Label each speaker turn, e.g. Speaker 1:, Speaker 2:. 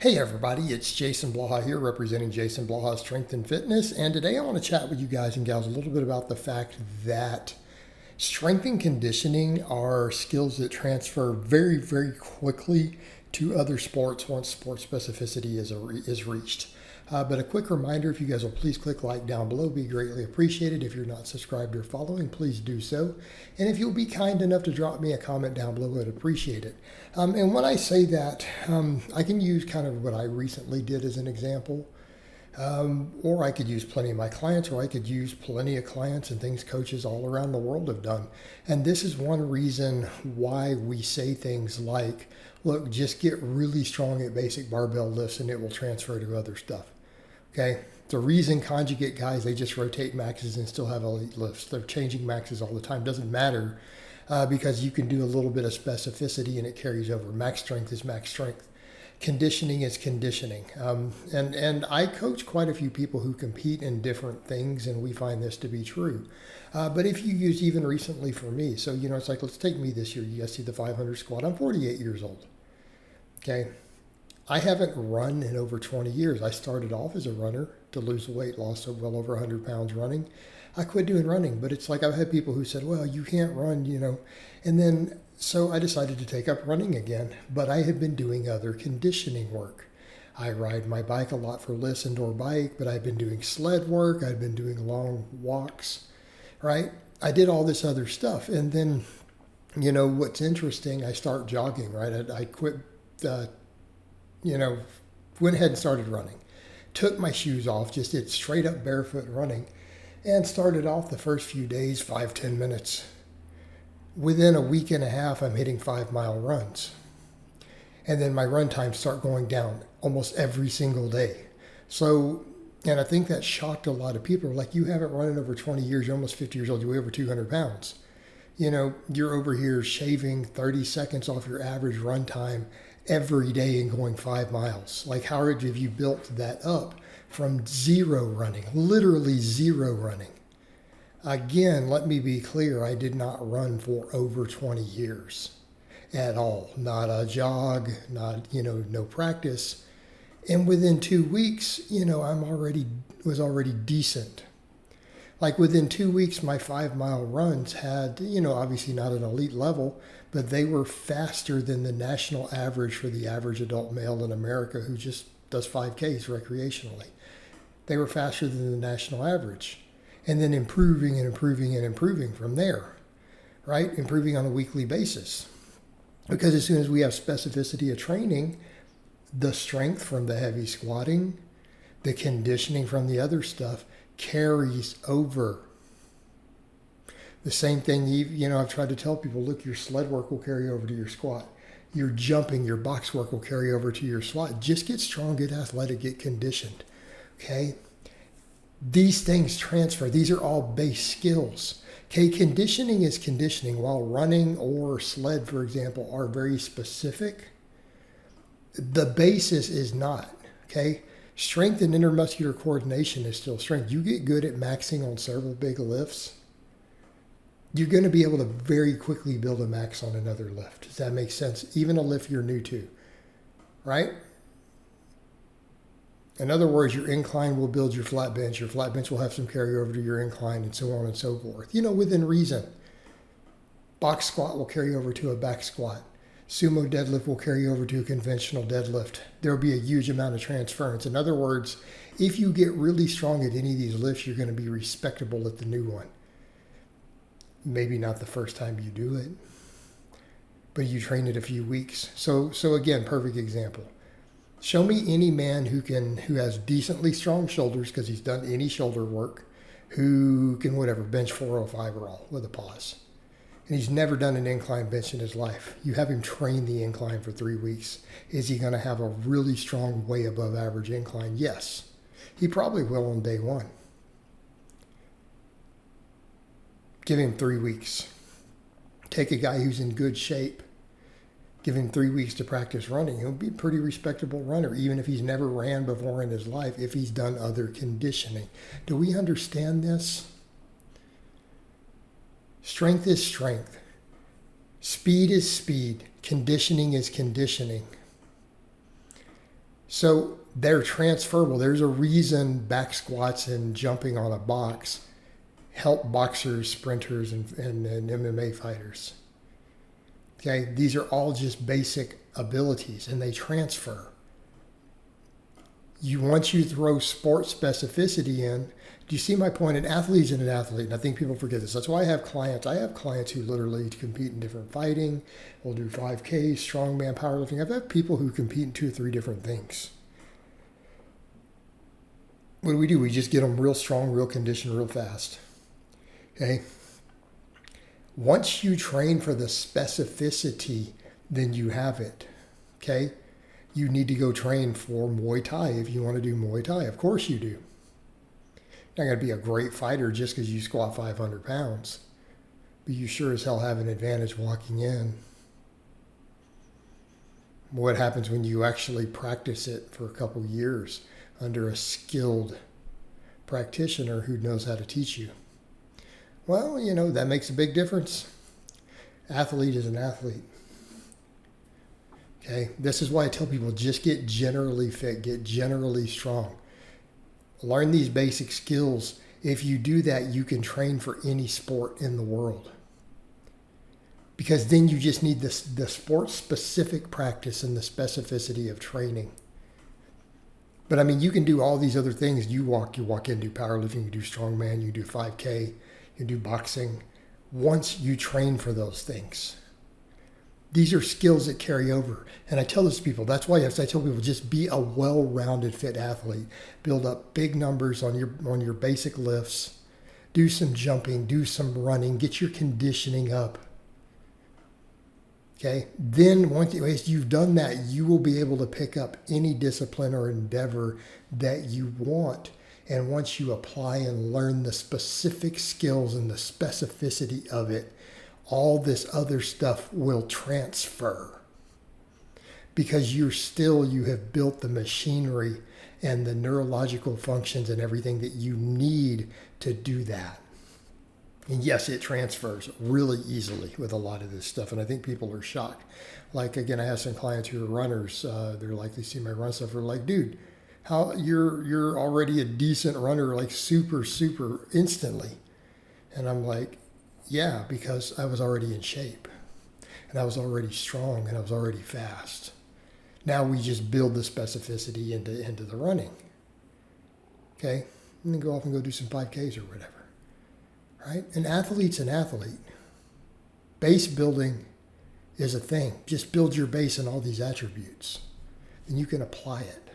Speaker 1: Hey everybody, it's Jason Blaha here representing Jason Blaha Strength and Fitness, and today I want to chat with you guys and gals a little bit about the fact that strength and conditioning are skills that transfer very quickly to other sports once sport specificity is reached. But a quick reminder, if you guys will please click like down below, be greatly appreciated. If you're not subscribed or following, please do so. And if you'll be kind enough to drop me a comment down below, I'd appreciate it. And when I say that, I can use kind of what I recently did as an example. Or I could use plenty of my clients, or I could use plenty of clients and things coaches all around the world have done. And this is one reason why we say things like, look, just get really strong at basic barbell lifts and it will transfer to other stuff. Okay, the reason conjugate guys, they just rotate maxes and still have elite lifts. They're changing maxes all the time. Doesn't matter because you can do a little bit of specificity and it carries over. Max strength is max strength. Conditioning is conditioning. And I coach quite a few people who compete in different things, and we find this to be true. But if you use even recently for me, so, it's like, let's take me this year. You guys see the 500 squat. I'm 48 years old. Okay. I haven't run in over 20 years. I started off as a runner to lose weight, lost well over 100 pounds running. I quit doing running, but it's like I've had people who said, well, you can't run, And then, so I decided to take up running again, but I had been doing other conditioning work. I ride my bike a lot for lifts, indoor bike, but I've been doing sled work. I've been doing long walks, right? I did all this other stuff. And then, what's interesting, I start jogging, right? I quit, went ahead and started running. Took my shoes off, just did straight up barefoot running, and started off the first few days, 5-10 minutes. Within a week and a half, I'm hitting 5-mile runs. And then my run times start going down almost every single day. So, and I think that shocked a lot of people. Like, you haven't run in over 20 years, you're almost 50 years old, you weigh over 200 pounds. You're over here shaving 30 seconds off your average run time every day and going 5 miles. Like, how have you built that up from zero running, literally zero running? Again, let me be clear, I did not run for over 20 years at all. Not a jog, not, no practice. And within 2 weeks, was already decent. Like, within 2 weeks, my 5-mile runs had, obviously not an elite level, but they were faster than the national average for the average adult male in America who just does 5Ks recreationally. They were faster than the national average. And then improving from there, right? Improving on a weekly basis. Because as soon as we have specificity of training, the strength from the heavy squatting, the conditioning from the other stuff carries over. The same thing, I've tried to tell people, look, your sled work will carry over to your squat. Your jumping, your box work will carry over to your squat. Just get strong, get athletic, get conditioned, okay? These things transfer. These are all base skills. Okay, conditioning is conditioning, while running or sled, for example, are very specific. The basis is not, okay? Strength and intermuscular coordination is still strength. You get good at maxing on several big lifts, you're going to be able to very quickly build a max on another lift. Does that make sense? Even a lift you're new to, right? In other words, your incline will build your flat bench. Your flat bench will have some carryover to your incline, and so on and so forth. Within reason. Box squat will carry over to a back squat. Sumo deadlift will carry over to a conventional deadlift. There will be a huge amount of transference. In other words, if you get really strong at any of these lifts, you're going to be respectable at the new one. Maybe not the first time you do it, but you train it a few weeks. So again, perfect example. Show me any man who has decently strong shoulders because he's done any shoulder work, who can bench 405 or all with a pause. And he's never done an incline bench in his life. You have him train the incline for 3 weeks. Is he going to have a really strong, way above average incline? Yes. He probably will on day one. Give him 3 weeks. Take a guy who's in good shape. Give him 3 weeks to practice running. He'll be a pretty respectable runner, even if he's never ran before in his life, if he's done other conditioning. Do we understand this? Strength is strength. Speed is speed. Conditioning is conditioning. So they're transferable. There's a reason back squats and jumping on a box help boxers, sprinters, and MMA fighters. Okay, these are all just basic abilities, and they transfer. Once you throw sport specificity in, do you see my point? An athlete is an athlete, and I think people forget this. That's why I have clients. I have clients who literally compete in different fighting. We'll do 5K, strongman, powerlifting. I've had people who compete in 2 or 3 different things. What do? We just get them real strong, real conditioned, real fast. Okay? Once you train for the specificity, then you have it. Okay? You need to go train for Muay Thai if you want to do Muay Thai. Of course you do. You're not going to be a great fighter just because you squat 500 pounds. But you sure as hell have an advantage walking in. What happens when you actually practice it for a couple years under a skilled practitioner who knows how to teach you? Well, that makes a big difference. Athlete is an athlete. Okay, this is why I tell people just get generally fit, get generally strong. Learn these basic skills. If you do that, you can train for any sport in the world. Because then you just need the sport-specific practice and the specificity of training. But I mean, you can do all these other things. You walk in, do powerlifting, you do strongman, you do 5K, you do boxing. Once you train for those things. These are skills that carry over. And I tell this to people, that's why I tell people just be a well-rounded fit athlete. Build up big numbers on your basic lifts. Do some jumping, do some running, get your conditioning up. Okay? Then once you've done that, you will be able to pick up any discipline or endeavor that you want. And once you apply and learn the specific skills and the specificity of it, all this other stuff will transfer because you have built the machinery and the neurological functions and everything that you need to do that. And yes, it transfers really easily with a lot of this stuff. And I think people are shocked. Like, again, I have some clients who are runners. They're like, they see my run stuff. They're like, dude, how you're already a decent runner, like super, super instantly. And I'm like, yeah, because I was already in shape and I was already strong and I was already fast. Now we just build the specificity into the running. Okay? And then go off and go do some 5Ks or whatever. Right? An athlete's an athlete. Base building is a thing. Just build your base in all these attributes and you can apply it.